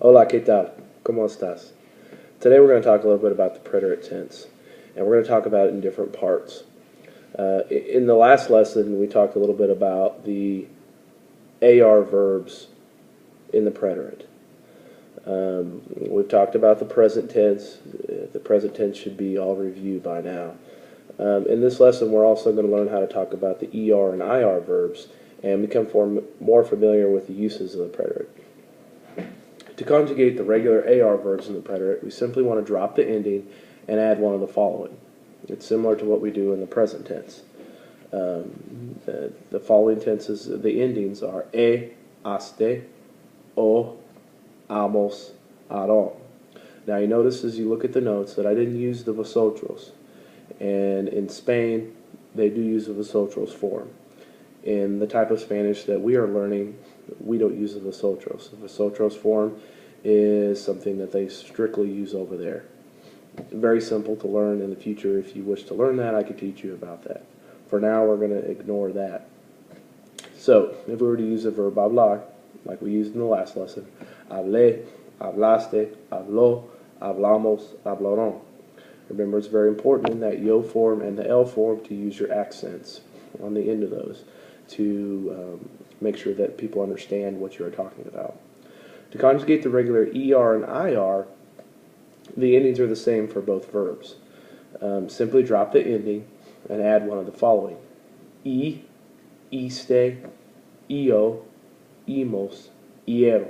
Hola, ¿qué tal? ¿Cómo estás? Today we're going to talk a little bit about the preterite tense, and we're going to talk about it in different parts. In the last lesson, we talked a little bit about the AR verbs in the preterite. We've talked about the present tense. The present tense should be all reviewed by now. In this lesson, we're also going to learn how to talk about the ER and IR verbs and become more familiar with the uses of the preterite. To conjugate the regular AR verbs in the preterite, we simply want to drop the ending and add one of the following. It's similar to what we do in the present tense. The following tenses, the endings are aste, o, amos, aron. Now you notice as you look at the notes that I didn't use the vosotros. And in Spain, they do use the vosotros form. In the type of Spanish that we are learning, we don't use the vosotros. The vosotros form is something that they strictly use over there. Very simple to learn. In the future, if you wish to learn that, I could teach you about that. For now, we're going to ignore that. So, if we were to use the verb hablar, like we used in the last lesson, hablé, hablaste, habló, hablamos, hablaron. Remember, it's very important in that yo form and the L form to use your accents on the end of those to make sure that people understand what you are talking about. To conjugate the regular ER and IR, the endings are the same for both verbs. Simply drop the ending and add one of the following. Iste, io, imos, iero.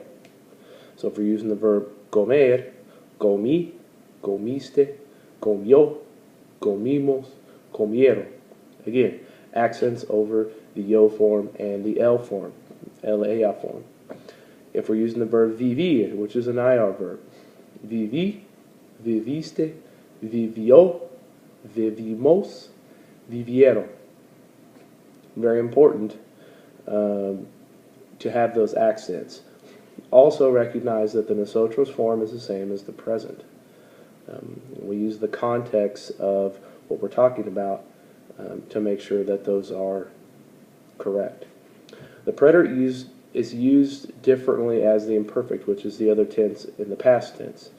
So if we're using the verb comer, comí, comiste, comió, comimos, comieron. Again, accents over the yo form and the L form, LAA form. If we're using the verb vivir, which is an IR verb, viví, viviste, vivió, vivimos, vivieron. Very important to have those accents. Also recognize that the nosotros form is the same as the present. We use the context of what we're talking about to make sure that those are correct. The preterite is used differently as the imperfect, which is the other tense in the past tense.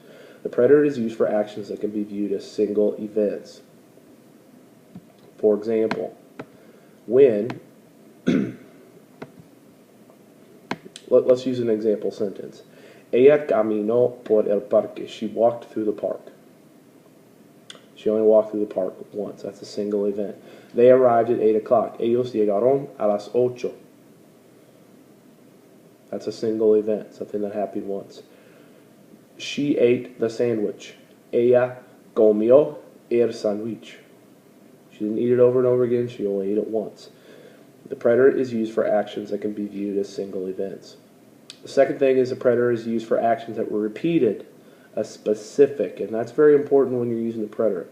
The preterite is used for actions that can be viewed as single events. For example, when, let's use an example sentence. Ella caminó por el parque. She walked through the park. She only walked through the park once. That's a single event. They arrived at 8 o'clock. Ellos llegaron a las 8. That's a single event, something that happened once. She ate the sandwich. Ella comió el sándwich. She didn't eat it over and over again. She only ate it once. The preterite is used for actions that can be viewed as single events. The second thing is the preterite is used for actions that were repeated, a specific, and that's very important when you're using the preterite.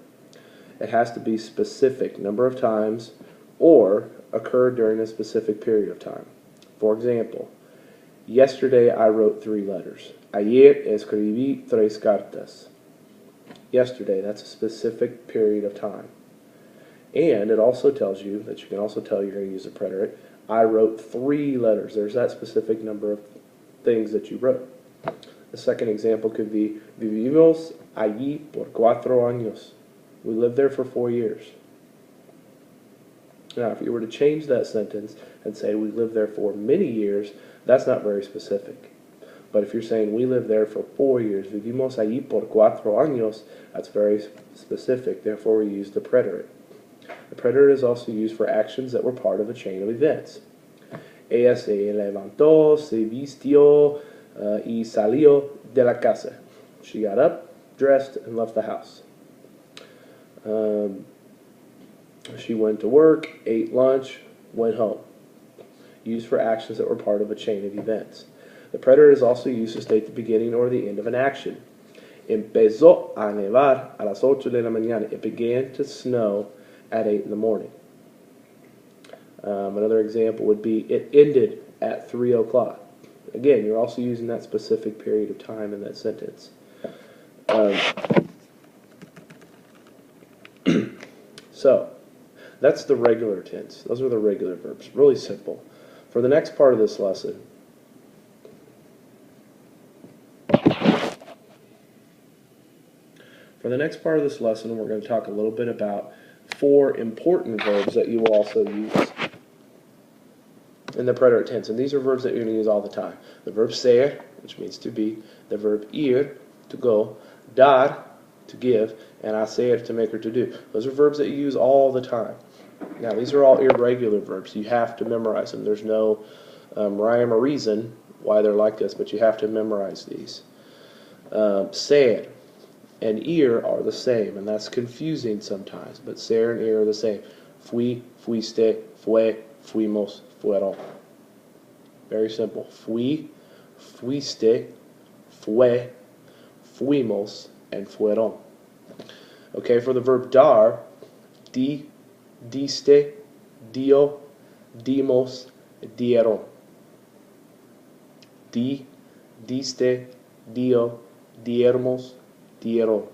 It has to be specific number of times or occurred during a specific period of time. For example, yesterday I wrote 3 letters. Ayer escribí 3 cartas. Yesterday, that's a specific period of time. And it also tells you that you can also tell you're going to use a preterite. I wrote 3 letters. There's that specific number of things that you wrote. The second example could be vivimos allí por 4 años. We lived there for 4 years. Now, if you were to change that sentence and say we lived there for many years, that's not very specific. But if you're saying we lived there for 4 years, vivimos allí por 4 años, that's very specific. Therefore, we use the preterite. The preterite is also used for actions that were part of a chain of events. Ella se levantó, se vistió, y salió de la casa. She got up, dressed, and left the house. She went to work, ate lunch, went home. Used for actions that were part of a chain of events. The preterite is also used to state the beginning or the end of an action. Empezó a nevar a las 8 de la mañana. It began to snow at 8 in the morning. Another example would be it ended at 3 o'clock. Again, you're also using that specific period of time in that sentence. So, that's the regular tense. Those are the regular verbs. Really simple. For the next part of this lesson, For the next part of this lesson, we're going to talk a little bit about 4 important verbs that you will also use in the preterite tense. And these are verbs that you're going to use all the time. The verb ser, which means to be, the verb ir, to go, dar, to give, and hacer, to make or to do. Those are verbs that you use all the time. Now, these are all irregular verbs. You have to memorize them. There's no rhyme or reason why they're like this, but you have to memorize these. Ser and ir are the same, and that's confusing sometimes, but ser and ir are the same. Fui, fuiste, fue, fuimos, fueron. Very simple. Fui, fuiste, fue, fuimos, and fueron. Okay, for the verb dar, di, diste, dio, dimos, dieron. Di, diste, dio, diermos, dieron.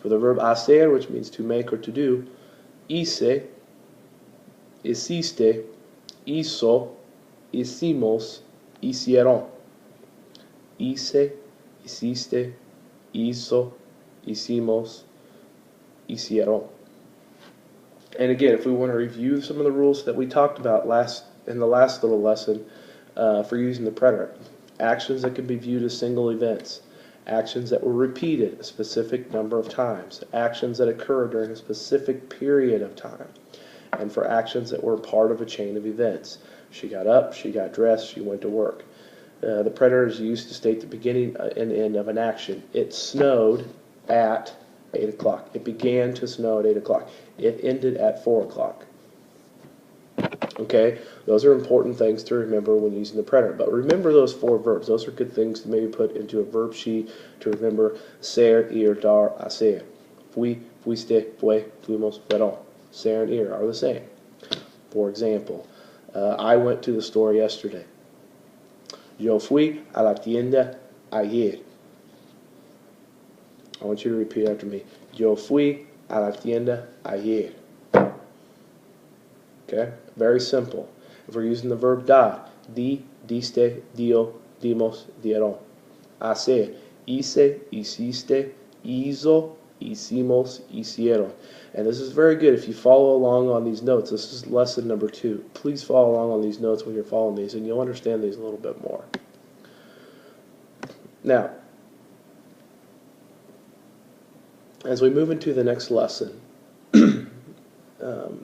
For the verb hacer, which means to make or to do, hice, hiciste, hizo, hicimos, hicieron. Hice, hiciste, hizo, hicimos, hicieron. And again, if we want to review some of the rules that we talked about in the last little lesson for using the preterite. Actions that can be viewed as single events. Actions that were repeated a specific number of times. Actions that occur during a specific period of time. And for actions that were part of a chain of events. She got up, she got dressed, she went to work. The preterite is used to state the beginning and end of an action. It snowed at 8 o'clock. It began to snow at 8 o'clock. It ended at 4 o'clock. Okay, those are important things to remember when using the preterite. But remember those 4 verbs. Those are good things to maybe put into a verb sheet to remember. Ser, ir, dar, hacer. Fui, fuiste, fue, fuimos, fueron. Ser and ir are the same. For example, I went to the store yesterday. Yo fui a la tienda ayer. I want you to repeat after me. Yo fui a la tienda ayer. Okay? Very simple. If we're using the verb dar, di, diste, dio, dimos, dieron. Hacer, hice, hiciste, hizo, hicimos, hicieron. And this is very good if you follow along on these notes. This is lesson number 2. Please follow along on these notes when you're following these, and you'll understand these a little bit more. Now, as we move into the next lesson,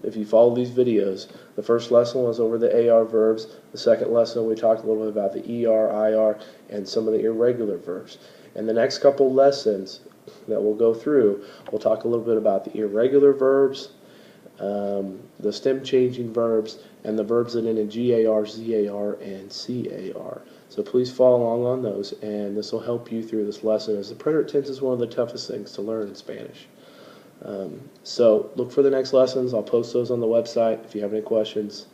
if you follow these videos, the first lesson was over the AR verbs. The second lesson we talked a little bit about the ER, IR, and some of the irregular verbs. And the next couple lessons that we'll go through, we'll talk a little bit about the irregular verbs, the stem changing verbs, and the verbs that end in GAR, ZAR, and CAR. So please follow along on those, and this will help you through this lesson, as the preterite tense is one of the toughest things to learn in Spanish. So look for the next lessons. I'll post those on the website. If you have any questions,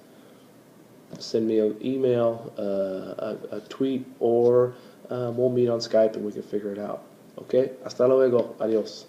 send me an email, a tweet, or we'll meet on Skype and we can figure it out. Okay? Hasta luego. Adios.